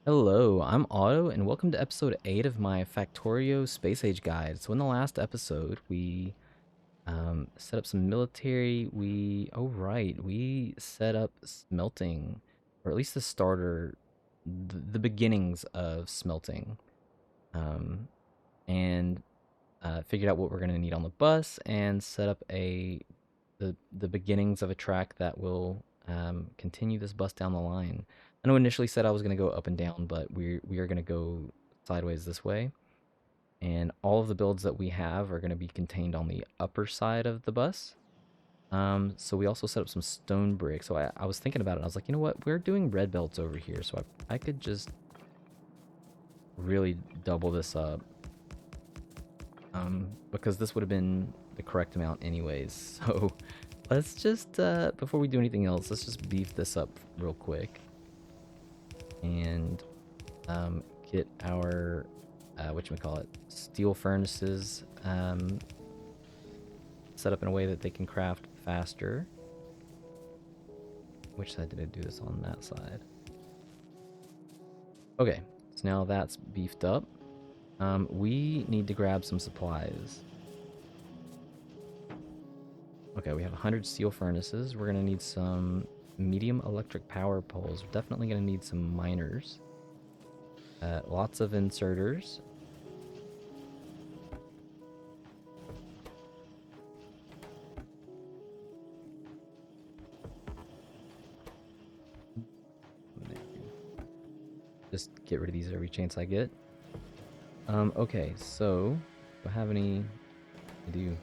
Hello, I'm Otto, and welcome to episode 8 of my Factorio Space Age guide. So in the last episode, we set up some military. We set up smelting, or at least the starter, the beginnings of smelting, um, and figured out what we're going to need on the bus, and set up the beginnings of a track that will continue this bus down the line. I know initially said I was going to go up and down, but we are going to go sideways this way. And all of the builds that we have are going to be contained on the upper side of the bus. So we also set up some stone bricks. So I was thinking about it. I was like, you know what? We're doing red belts over here, so I could just really double this up. Because this would have been the correct amount anyways. So let's just, before we do anything else, let's just beef this up real quick. And get our, whatchamacallit, steel furnaces set up in a way that they can craft faster. Which side did I do this on? That side. Okay, so now that's beefed up. We need to grab some supplies. Okay, we have 100 steel furnaces. We're going to need some medium electric power poles. We're definitely going to need some miners. Lots of inserters. Just get rid of these every chance I get. Okay, so do I have any? I do.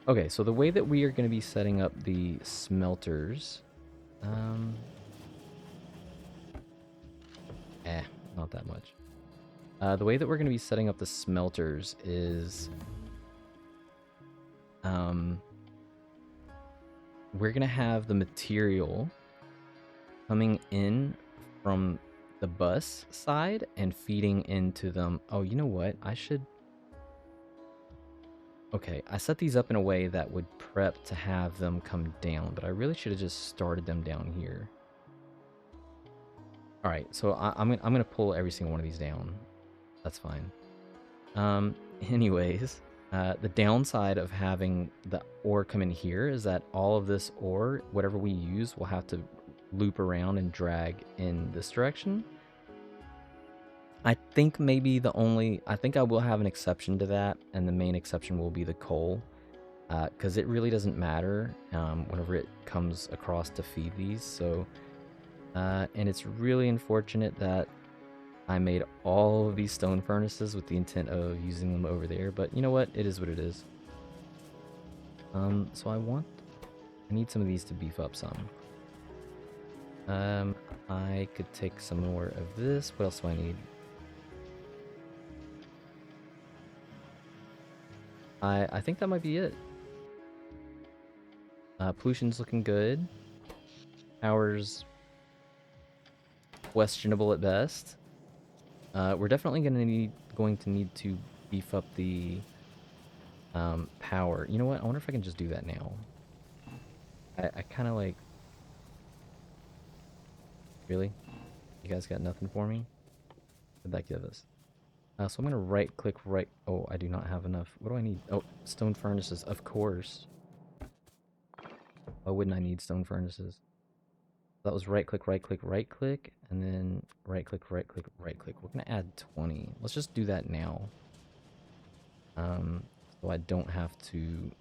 Okay, so the way that we are going to be setting up the smelters, um, not that much. The way that we're going to be setting up the smelters is, um, we're going to have the material coming in from the bus side and feeding into them. Oh, you know what? I should. Okay, I set these up in a way that would prep to have them come down, but I really should have just started them down here. All right, so I'm gonna pull every single one of these down. That's fine. Anyways, the downside of having the ore come in here is that all of this ore, whatever we use, will have to loop around and drag in this direction. I think I think I will have an exception to that, and the main exception will be the coal, because it really doesn't matter whenever it comes across to feed these. So, and it's really unfortunate that I made all of these stone furnaces with the intent of using them over there, but you know what? It is what it is. So I need some of these to beef up some. I could take some more of this. What else do I need? I think that might be it. Pollution's looking good. Power's questionable at best. We're definitely going to need to beef up the power. You know what? I wonder if I can just do that now. I kind of like. Really? You guys got nothing for me? What did that give us? So I'm gonna right click right. Oh, I do not have enough. What do I need? Oh, stone furnaces. Of course. Why wouldn't I need stone furnaces? That was right click, right click, right click, and then right click, right click, right click. We're gonna add 20. Let's just do that now. So I don't have to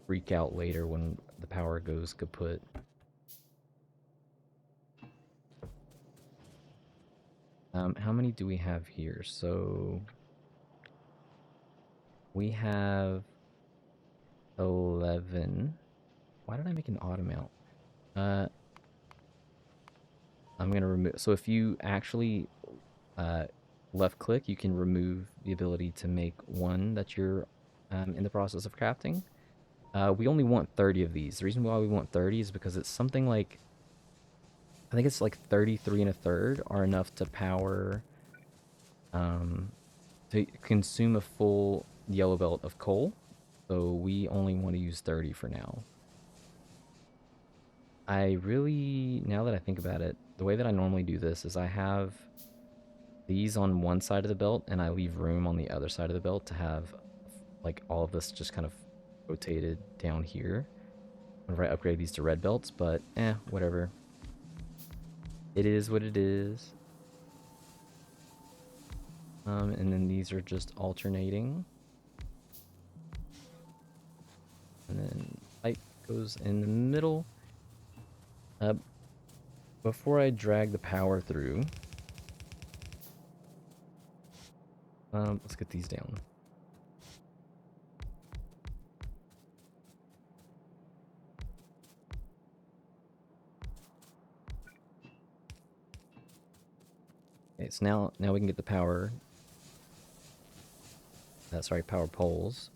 freak out later when the power goes kaput. How many do we have here? So we have 11. Why did I make an odd amount? I'm gonna remove. So if you actually uh, left click, you can remove the ability to make one that you're in the process of crafting. We only want 30 of these. The reason why we want 30 is because it's something like, I think it's like 33 and a third are enough to power, to consume a full yellow belt of coal. So we only want to use 30 for now. I really, now that I think about it, the way that I normally do this is I have these on one side of the belt and I leave room on the other side of the belt to have like all of this just kind of rotated down here whenever I upgrade these to red belts, but whatever. It is what it is. And then these are just alternating. And then pipe goes in the middle. Before I drag the power through, let's get these down. Okay, so now we can get the power. Sorry, power poles.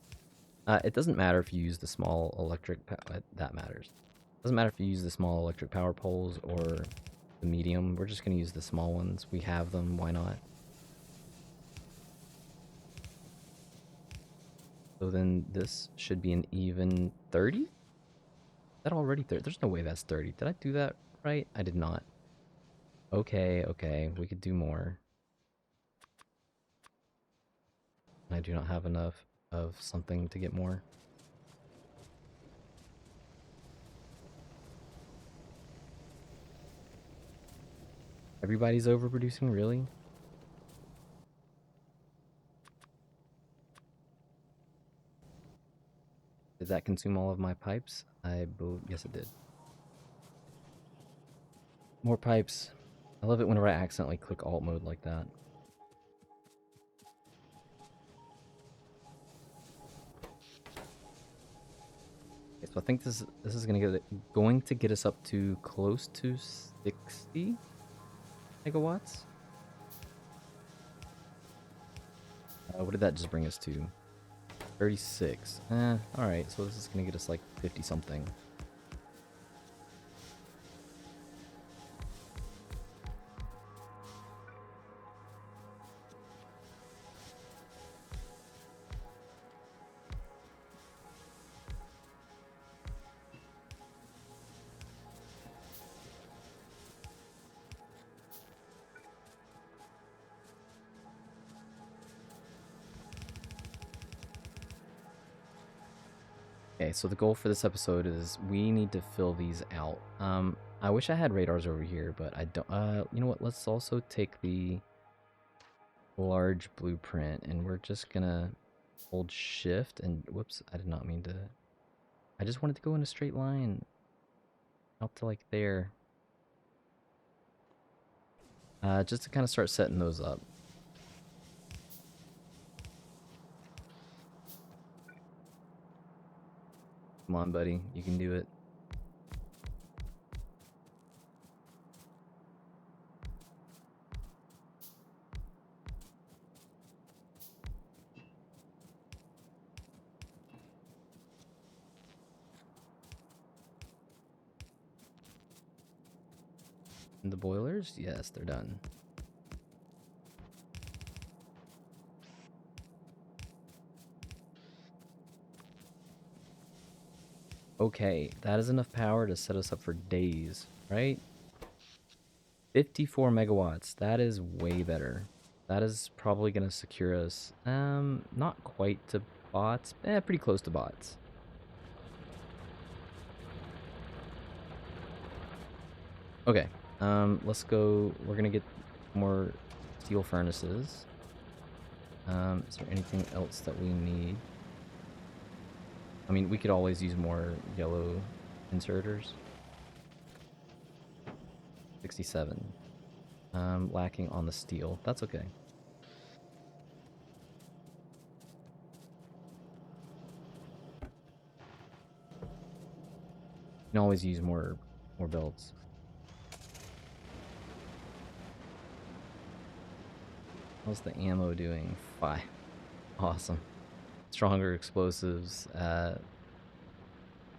It doesn't matter if you use the small electric. That matters. It doesn't matter if you use the small electric power poles or the medium. We're just gonna use the small ones. We have them. Why not? So then this should be an even 30? Is that already 30? There's no way that's 30. Did I do that right? I did not. Okay, okay. We could do more. I do not have enough of something to get more. Everybody's overproducing, really? Did that consume all of my pipes? I believe, yes it did. More pipes. I love it whenever I accidentally click alt mode like that. Okay, so I think this is going to get us up to close to 60 megawatts. What did that just bring us to? 36. Alright, so this is gonna get us like 50 something. Okay, so the goal for this episode is we need to fill these out. I wish I had radars over here, but I don't. You know what? Let's also take the large blueprint, and we're just gonna hold shift and whoops, I did not mean to. I just wanted to go in a straight line out to like there. Just to kind of start setting those up. Come on, buddy, you can do it. And the boilers? Yes, they're done. Okay, that is enough power to set us up for days, right? 54 megawatts. That is way better. That is probably going to secure us, not quite to bots, pretty close to bots. Okay, let's go. We're going to get more steel furnaces. Is there anything else that we need? I mean, we could always use more yellow inserters. 67. Lacking on the steel. That's okay. You can always use more belts. How's the ammo doing? 5. Awesome. Stronger explosives.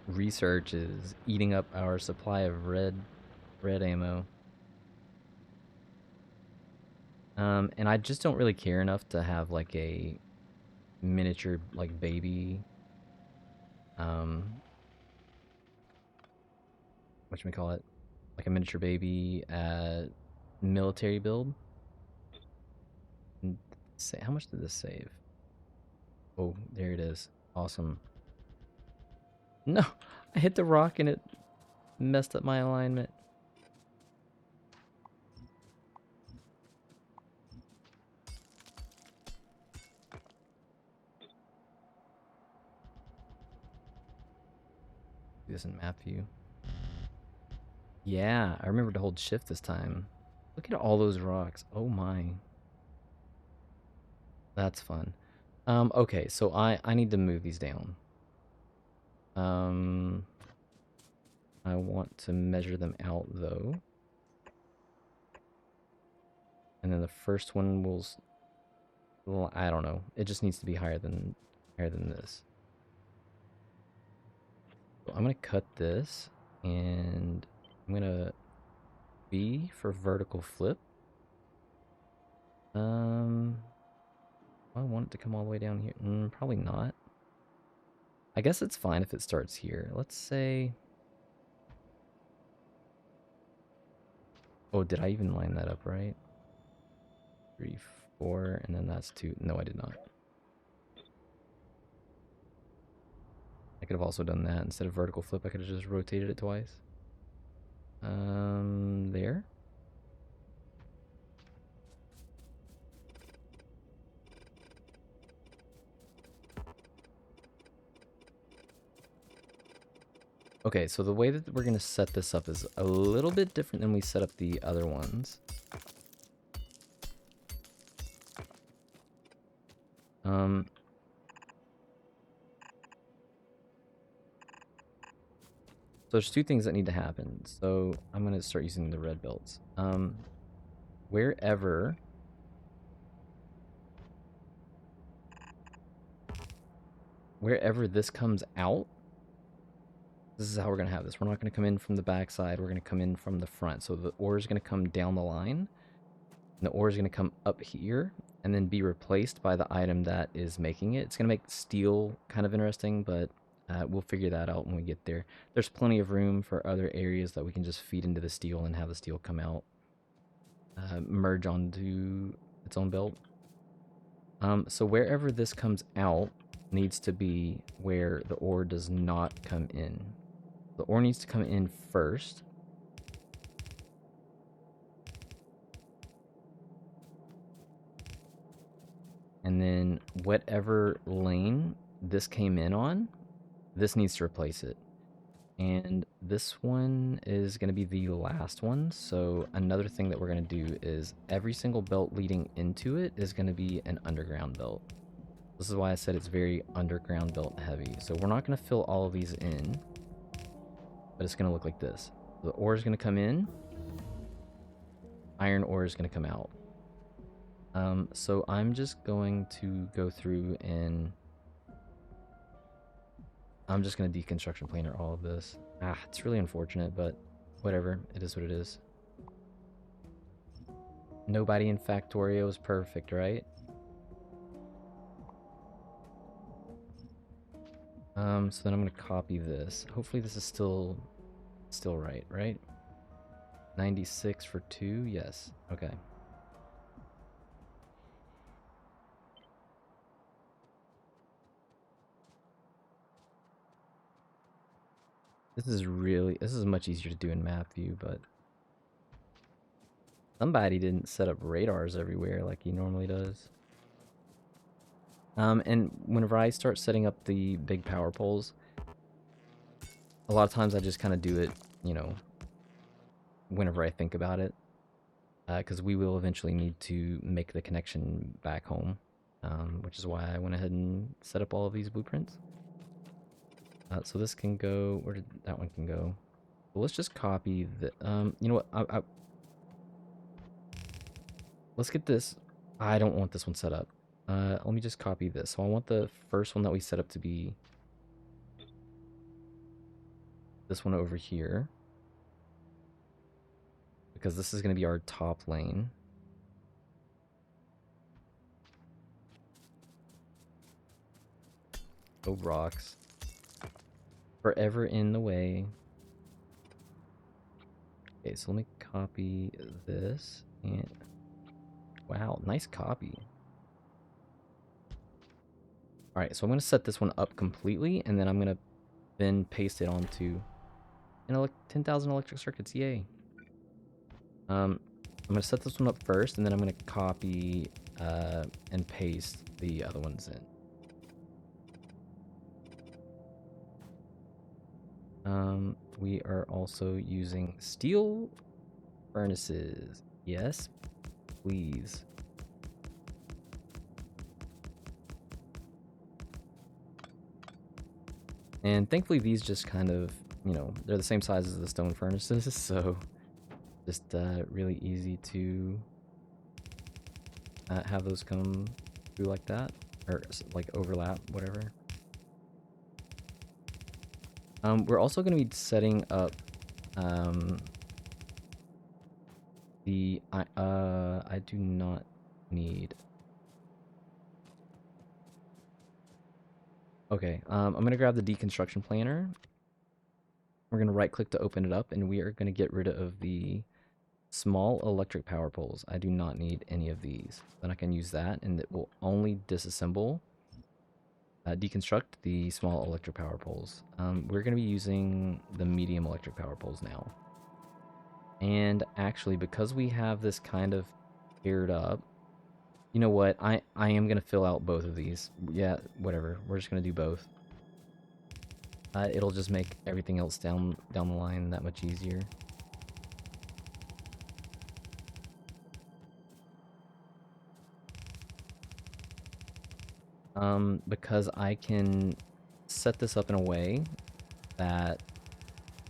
Research is eating up our supply of red ammo. And I just don't really care enough to have like a miniature like baby whatchamacallit, like a miniature baby military build. And say, how much did this save? Oh, there it is. Awesome. No, I hit the rock and it messed up my alignment. Do this in map view. Yeah, I remember to hold shift this time. Look at all those rocks. Oh my. That's fun. Okay, so I need to move these down. I want to measure them out though. And then the first one will, well, I don't know. It just needs to be higher than this. So I'm gonna cut this, and I'm gonna B for vertical flip. I want it to come all the way down here. Probably not. I guess it's fine if it starts here. Let's say... Oh, did I even line that up right? 3, 4, and then that's 2. No, I did not. I could have also done that. Instead of vertical flip, I could have just rotated it twice. There. Okay, so the way that we're going to set this up is a little bit different than we set up the other ones. So there's 2 things that need to happen. So I'm going to start using the red belts. Wherever this comes out, this is how we're going to have this. We're not going to come in from the backside. We're going to come in from the front. So the ore is going to come down the line. And the ore is going to come up here and then be replaced by the item that is making it. It's going to make steel kind of interesting, but we'll figure that out when we get there. There's plenty of room for other areas that we can just feed into the steel and have the steel come out. Merge onto its own belt. So wherever this comes out needs to be where the ore does not come in. The ore needs to come in first. And then whatever lane this came in on, this needs to replace it. And this one is going to be the last one. So another thing that we're going to do is every single belt leading into it is going to be an underground belt. This is why I said it's very underground belt heavy. So we're not going to fill all of these in, but it's going to look like this. The ore is going to come in. Iron ore is going to come out. So I'm just going to go through and I'm just going to deconstruction planer all of this. It's really unfortunate, but whatever. It is what it is. Nobody in Factorio is perfect, right? So then I'm going to copy this. Hopefully this is still right, right? 96 for 2? Yes. Okay. This is much easier to do in map view, but somebody didn't set up radars everywhere like he normally does. And whenever I start setting up the big power poles, a lot of times I just kind of do it, you know, whenever I think about it. Because we will eventually need to make the connection back home, which is why I went ahead and set up all of these blueprints. So this can go, where did that one can go? Well, let's just copy the, you know what, let's get this. I don't want this one set up. Let me just copy this. So I want the first one that we set up to be this one over here, because this is going to be our top lane. Oh, rocks. Forever in the way. Okay, so let me copy this. And wow, nice copy. All right, so I'm going to set this one up completely, and then I'm going to then paste it onto 10,000 electric circuits. Yay. I'm going to set this one up first, and then I'm going to copy and paste the other ones in. We are also using steel furnaces. Yes, please. And thankfully these just kind of, you know, they're the same size as the stone furnaces, so just really easy to have those come through like that, or like overlap, whatever. We're also going to be setting up I do not need. Okay, I'm going to grab the deconstruction planner. We're going to right click to open it up, and we are going to get rid of the small electric power poles. I do not need any of these. Then I can use that, and it will only disassemble, deconstruct the small electric power poles. We're going to be using the medium electric power poles now. And actually, because we have this kind of paired up, you know what? I am going to fill out both of these. Yeah, whatever. We're just going to do both. It'll just make everything else down the line that much easier. Because I can set this up in a way that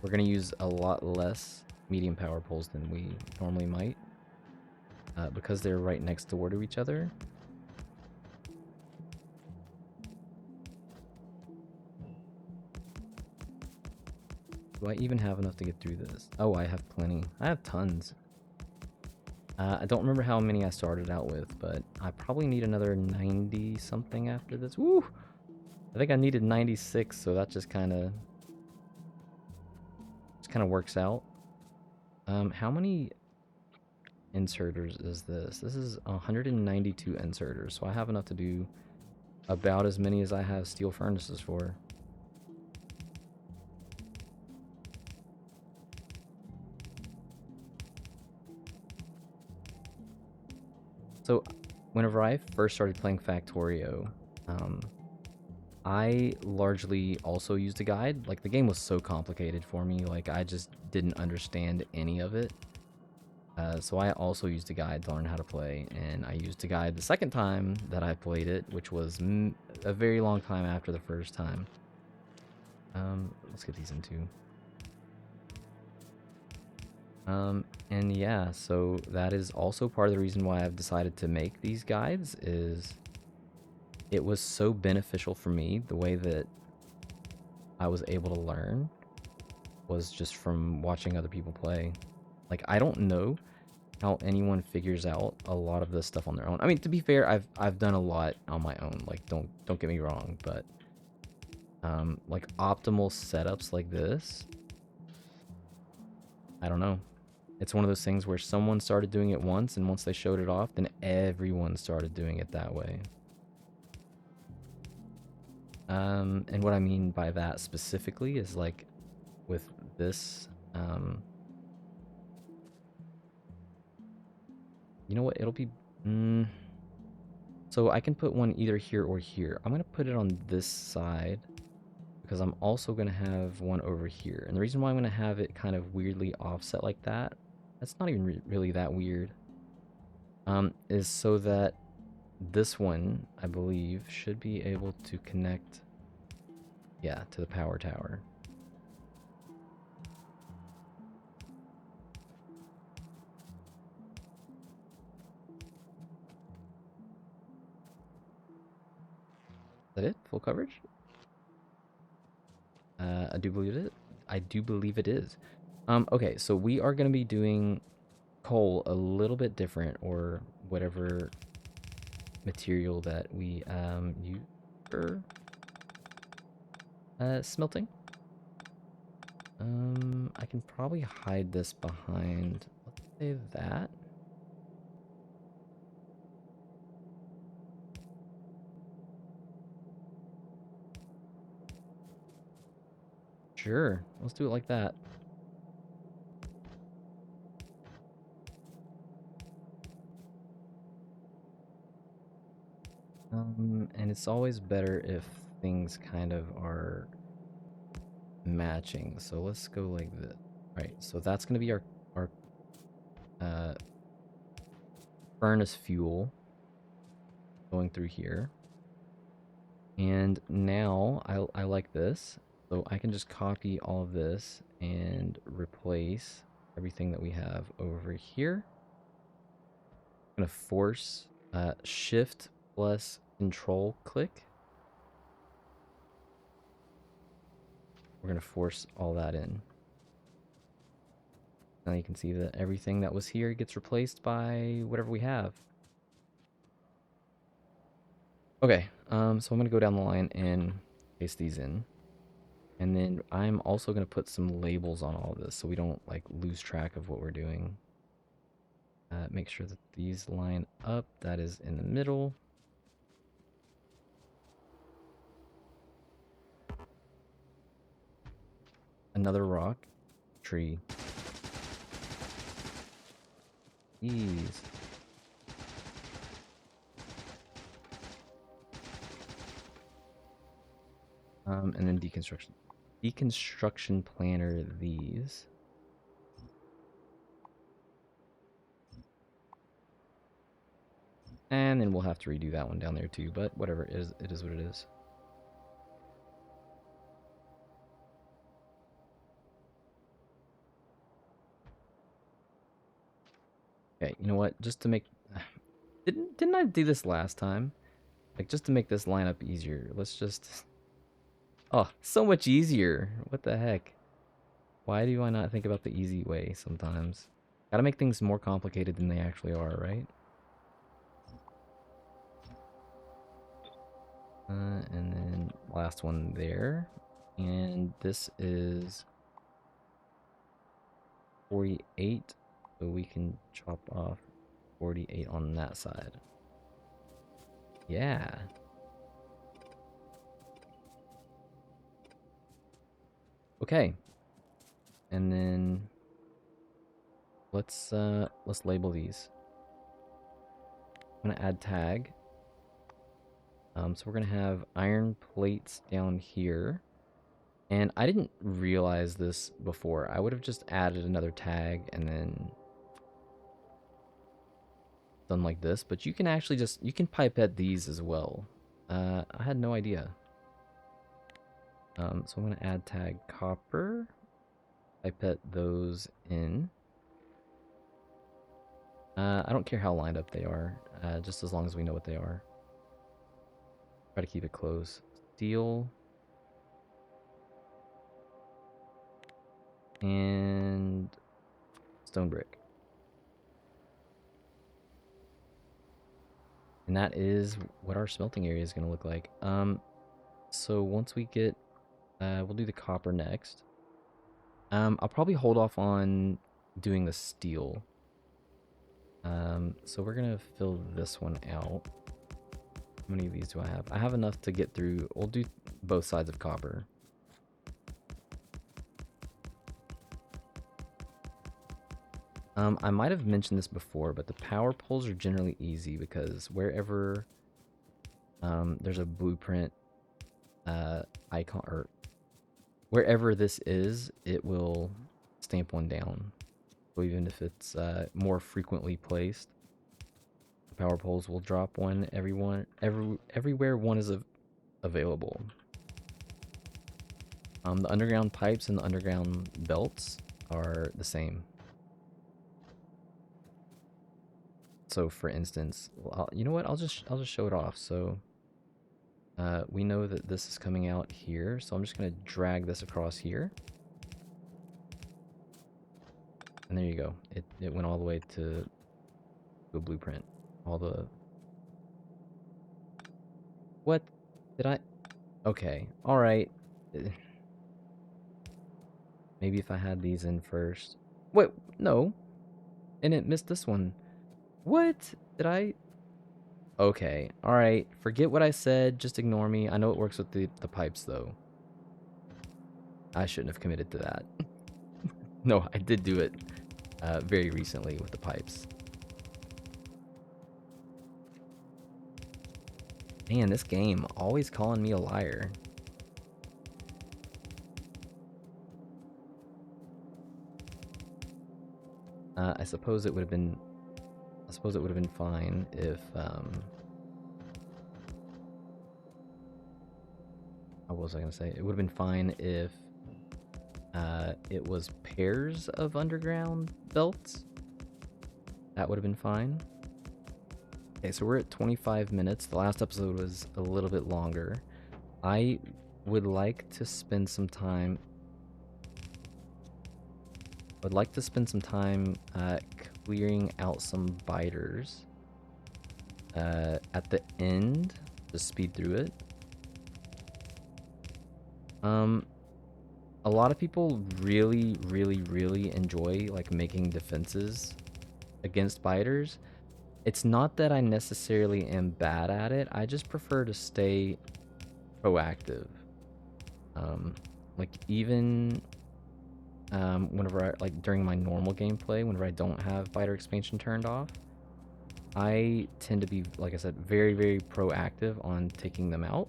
we're going to use a lot less medium power poles than we normally might. Because they're right next door to each other. Do I even have enough to get through this? Oh, I have plenty. I have tons. I don't remember how many I started out with, but I probably need another 90 something after this. Woo! I think I needed 96, so that just kind of works out. How many inserters is this? This is 192 inserters, so I have enough to do about as many as I have steel furnaces for. So, whenever I first started playing Factorio, I largely also used a guide. Like, the game was so complicated for me, like, I just didn't understand any of it. So I also used a guide to learn how to play, and I used a guide the second time that I played it, which was a very long time after the first time. Let's get these in too. And yeah, so that is also part of the reason why I've decided to make these guides, is it was so beneficial for me. The way that I was able to learn was just from watching other people play. Like, I don't know how anyone figures out a lot of this stuff on their own. I mean, to be fair, I've done a lot on my own. Like, don't get me wrong, but like optimal setups like this, I don't know. It's one of those things where someone started doing it once, and once they showed it off, then everyone started doing it that way. And what I mean by that specifically is, like, with this, you know what? It'll be, so I can put one either here or here. I'm gonna put it on this side because I'm also gonna have one over here. And the reason why I'm gonna have it kind of weirdly offset like that, that's not even really that weird, is so that this one, I believe, should be able to connect, yeah, to the power tower. Is that it? Full coverage? I do believe it. I do believe it is. Okay, so we are going to be doing coal a little bit different, or whatever material that we use for smelting. I can probably hide this behind, let's say that. Sure, let's do it like that. And it's always better if things kind of are matching. So let's go like this. Right, so that's gonna be our uh, furnace fuel going through here. And now I like this. So I can just copy all of this and replace everything that we have over here. I'm gonna force Shift plus Control click. We're gonna force all that in. Now you can see that everything that was here gets replaced by whatever we have. Okay, so I'm gonna go down the line and paste these in. And then I'm also gonna put some labels on all of this so we don't like lose track of what we're doing. Make sure that these line up. That is in the middle. Another rock. Tree. These. And then deconstruction. Deconstruction planner these. And then we'll have to redo that one down there too, but whatever, it is what it is. Okay, you know what? Just to make... Didn't I do this last time? Like, just to make this line up easier, let's just... Oh, so much easier. What the heck? Why do I not think about the easy way sometimes? Gotta make things more complicated than they actually are, right? And then last one there. And this is 48, so we can chop off 48 on that side. Yeah. Okay. And then let's label these. I'm gonna add tag. So we're gonna have iron plates down here. And I didn't realize this before. I would have just added another tag and then done like this, but you can actually just, you can pipette these as well. I had no idea. So I'm gonna add tag copper, pipette those in. I don't care how lined up they are, just as long as we know what they are. Try to keep it close. Steel. And stone brick. And that is what our smelting area is going to look like. So once we get, we'll do the copper next. I'll probably hold off on doing the steel. So we're going to fill this one out. How many of these do I have? I have enough to get through. We'll do both sides of copper. I might have mentioned this before, but the power poles are generally easy because wherever there's a blueprint icon, or wherever this is, it will stamp one down. So even if it's more frequently placed, the power poles will drop one everywhere one is available. The underground pipes and the underground belts are the same. So for instance, you know what? I'll just show it off. So we know that this is coming out here, so I'm just gonna drag this across here, and there you go. It went all the way to a blueprint. All the what did I? Okay, all right. Maybe if I had these in first. Wait, no. And it missed this one. What? Did I? Okay. Alright. Forget what I said. Just ignore me. I know it works with the pipes, though. I shouldn't have committed to that. No, I did do it very recently with the pipes. Man, this game always calling me a liar. I suppose it would have been. I suppose it would have been fine if. What was I gonna say? It would have been fine if it was pairs of underground belts. That would have been fine. Okay, so we're at 25 minutes. The last episode was a little bit longer. I would like to spend some time. Would like to spend some time clearing out some biters at the end to speed through it. A lot of people really, really, really enjoy like making defenses against biters. It's not that I necessarily am bad at it. I just prefer to stay proactive. Like even whenever I like during my normal gameplay, whenever I don't have biter expansion turned off, I tend to be, like I said, very, very proactive on taking them out.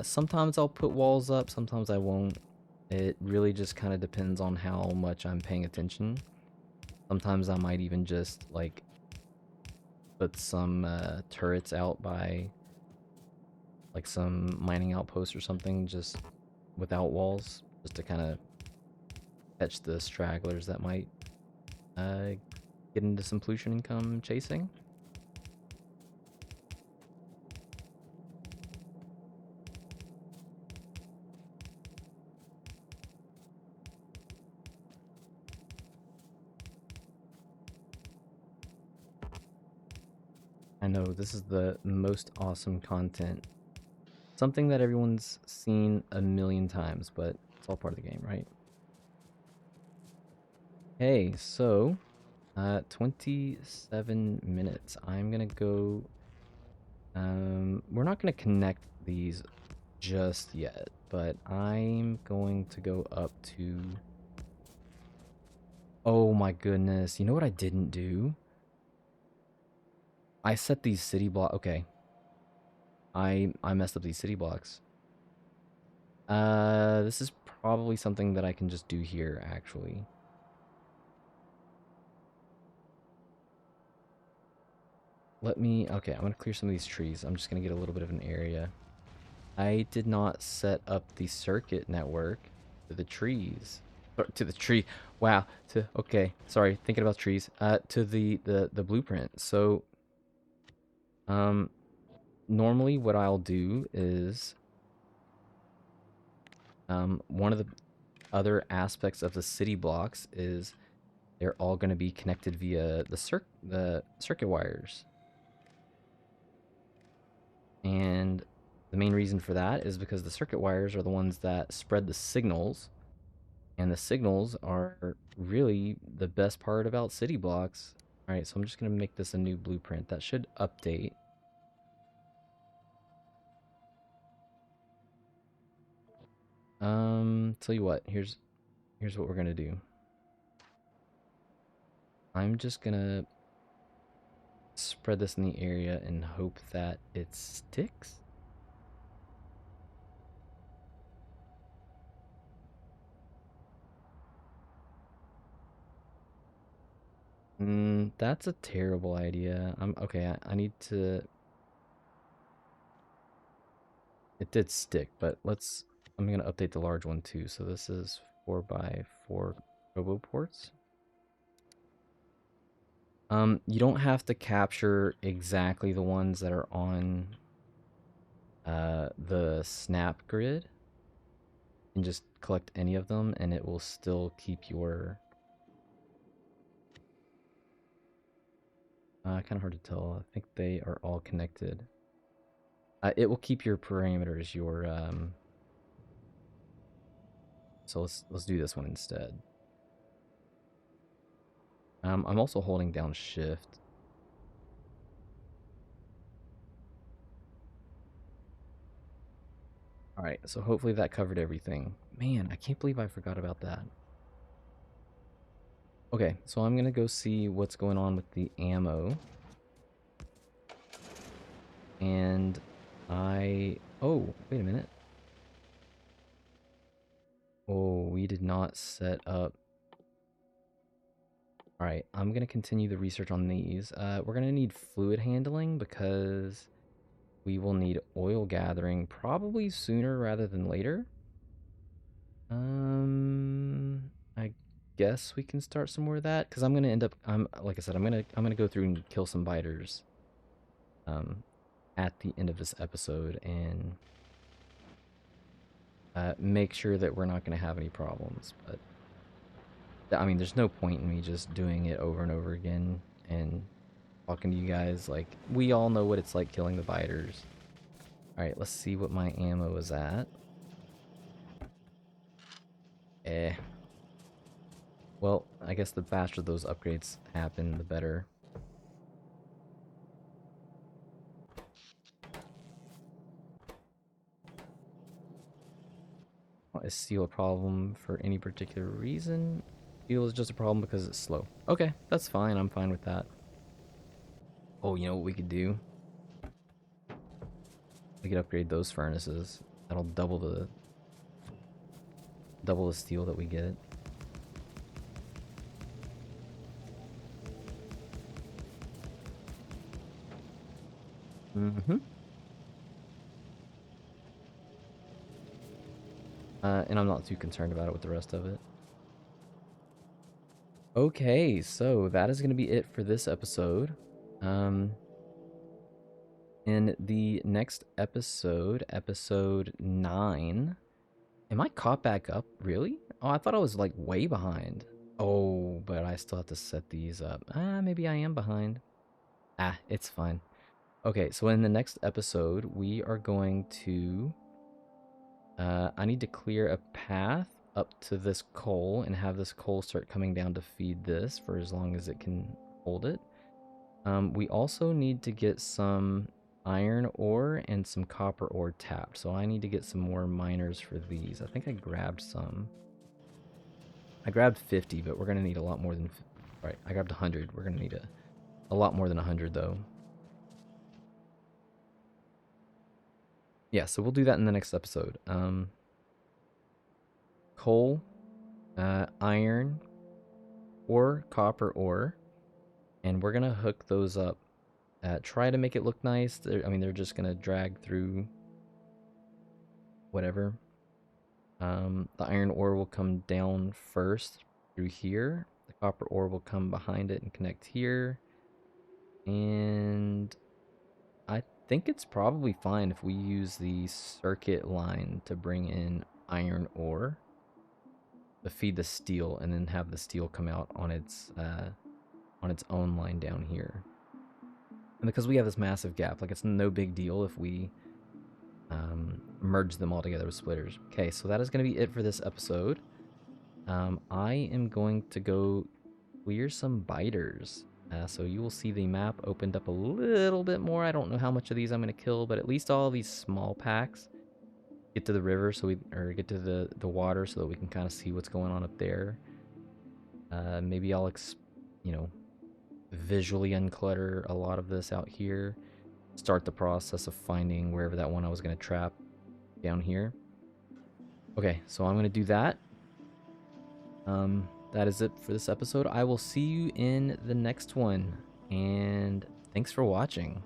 Sometimes I'll put walls up, sometimes I won't. It really just kind of depends on how much I'm paying attention. Sometimes I might even just like put some turrets out by like some mining outpost or something, just without walls, just to kind of catch the stragglers that might get into some pollution and come chasing. I know this is the most awesome content. Something that everyone's seen a million times, but it's all part of the game, right? Hey, so 27 minutes. I'm gonna go. We're not gonna connect these just yet, but I'm going to go up to. Oh my goodness! You know what I didn't do? I set these city block. Okay, I messed up these city blocks. This is probably something that I can just do here, actually. Let me. Okay, I'm gonna clear some of these trees. I'm just gonna get a little bit of an area. I did not set up the circuit network to the trees. Or to the tree. Wow. To okay. Sorry, thinking about trees. To the blueprint. So, um, normally what I'll do is, one of the other aspects of the city blocks is they're all going to be connected via the circuit wires. And the main reason for that is because the circuit wires are the ones that spread the signals, and the signals are really the best part about city blocks. All right, so I'm just going to make this a new blueprint that should update. Tell you what, here's what we're going to do. I'm just going to spread this in the area and hope that it sticks. That's a terrible idea. Okay. I need to. It did stick, but let's. I'm gonna update the large one too. So this is 4x4 robo ports. You don't have to capture exactly the ones that are on the snap grid. You can just collect any of them, and it will still keep your. Kind of hard to tell. I think they are all connected. It will keep your parameters, your So let's do this one instead. I'm also holding down shift. All right, so hopefully that covered everything. Man, I can't believe I forgot about that. Okay, so I'm gonna go see what's going on with the ammo. And oh, wait a minute. Oh, we did not set up. All right, I'm gonna continue the research on these. We're gonna need fluid handling because we will need oil gathering probably sooner rather than later. I guess we can start some more of that because I'm gonna end up. Like I said, I'm gonna go through and kill some biters. Um, at the end of this episode and make sure that we're not gonna have any problems. But I mean, there's no point in me just doing it over and over again and talking to you guys. Like, we all know what it's like killing the biters. All right, let's see what my ammo is at. Eh. Well, I guess the faster those upgrades happen, the better. Is steel a problem for any particular reason? Steel is just a problem because it's slow. Okay, that's fine. I'm fine with that. Oh, you know what we could do? We could upgrade those furnaces. That'll double the steel that we get. Mm-hmm. And I'm not too concerned about it with the rest of it. Okay, so that is going to be it for this episode. In the next episode, episode 9, am I caught back up? Really? Oh, I thought I was like way behind. Oh, but I still have to set these up. Maybe I am behind. It's fine. Okay, so in the next episode, we are going to I need to clear a path up to this coal and have this coal start coming down to feed this for as long as it can hold it. We also need to get some iron ore and some copper ore tapped. So I need to get some more miners for these. I think I grabbed some. I grabbed 50, but we're going to need a lot more than... Right, I grabbed 100. We're going to need a lot more than 100, though. Yeah, so we'll do that in the next episode. Coal, iron, or copper ore, and we're gonna hook those up. Try to make it look nice. I mean, they're just gonna drag through whatever. The iron ore will come down first through here. The copper ore will come behind it and connect here. And I think it's probably fine if we use the circuit line to bring in iron ore to feed the steel, and then have the steel come out on its own line down here. And because we have this massive gap, like, it's no big deal if we merge them all together with splitters. Okay, so that is going to be it for this episode. I am going to go clear some biters. So you will see the map opened up a little bit more. I don't know how much of these I'm going to kill, but at least all these small packs get to the river, or get to the water, so that we can kind of see what's going on up there. Maybe I'll visually unclutter a lot of this out here. Start the process of finding wherever that one I was going to trap down here. Okay, so I'm going to do that. That is it for this episode. I will see you in the next one, and thanks for watching.